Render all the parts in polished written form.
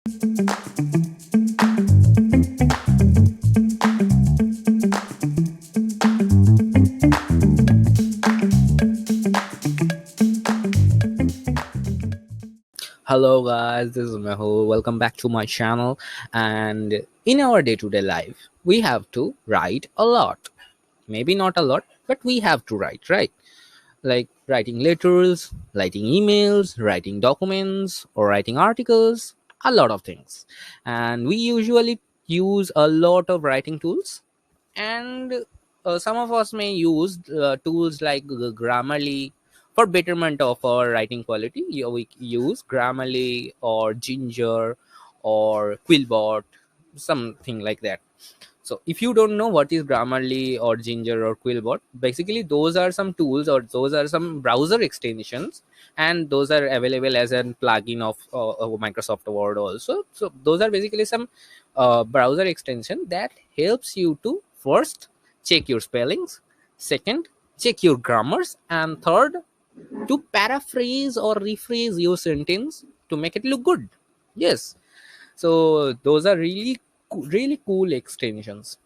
Hello guys, this is Mehul. Welcome back to my channel. And in our day-to-day life, we have to write a lot. Maybe not a lot, but we have to write, right? Like writing letters, writing emails, writing documents, or writing articles, a lot of things. And we usually use a lot of writing tools. And some of us may use tools like Grammarly for betterment of our writing quality. We use Grammarly or Ginger or Quillbot, something like that. So if you don't know what is Grammarly or Ginger or Quillbot, basically those are some tools or those are some browser extensions, and those are available as a plugin of Microsoft Word also. So those are basically some browser extension that helps you to first check your spellings, second check your grammars, and third to paraphrase or rephrase your sentence to make it look good. Yes, so those are really cool extensions.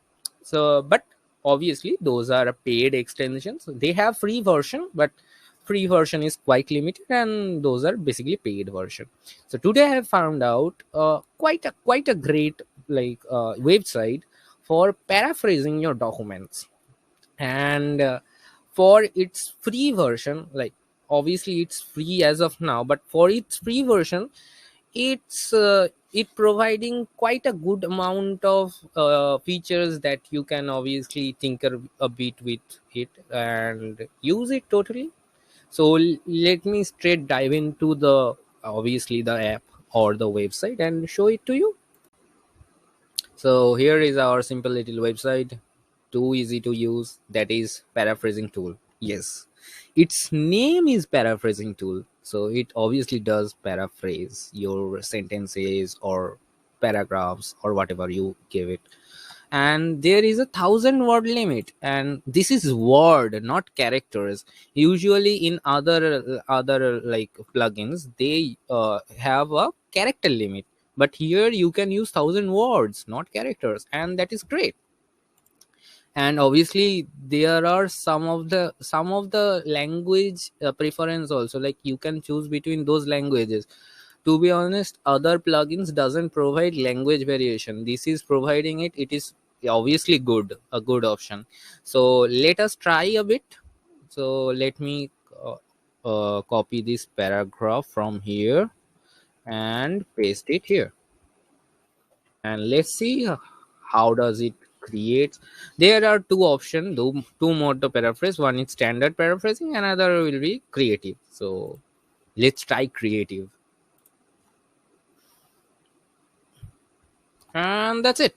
So but obviously those are paid extensions. They have free version, but free version is quite limited, and those are basically paid version. So today I have found out quite a great website for paraphrasing your documents. And for its free version, like obviously it's free as of now, but for its free version, it providing quite a good amount of features that you can obviously tinker a bit with it and use it totally. So let me straight dive into the obviously the app or the website and show it to you. So here is our simple little website, too easy to use. That is paraphrasing tool. Yes, its name is paraphrasing tool, so it obviously does paraphrase your sentences or paragraphs or whatever you give it. And there is a 1,000 word limit, and this is word, not characters. Usually in other like plugins, they have a character limit, but here you can use 1,000 words, not characters, and that is great. And obviously there are some of the language preference also, like you can choose between those languages. To be honest, other plugins doesn't provide language variation. This is providing it. It is obviously a good option. So let us try a bit. So let me copy this paragraph from here and paste it here, and let's see how does it create. There are two options, two mode to paraphrase. One is standard paraphrasing, another will be creative. So let's try creative, and that's it.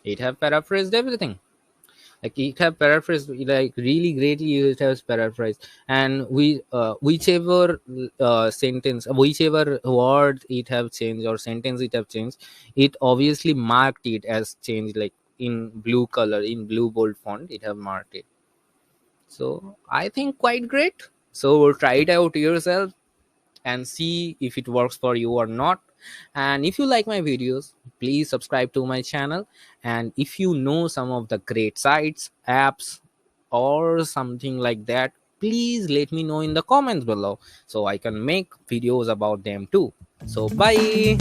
It have paraphrased everything. Like it have paraphrased like really greatly. It has paraphrased, and we whichever sentence, whichever word it have changed or sentence it have changed, it obviously marked it as changed, like in blue color, in blue bold font it have marked it. So I think quite great. So try it out yourself and see if it works for you or not. And if you like my videos, please subscribe to my channel. And if you know some of the great sites, apps, or something like that, please let me know in the comments below so I can make videos about them too. So bye.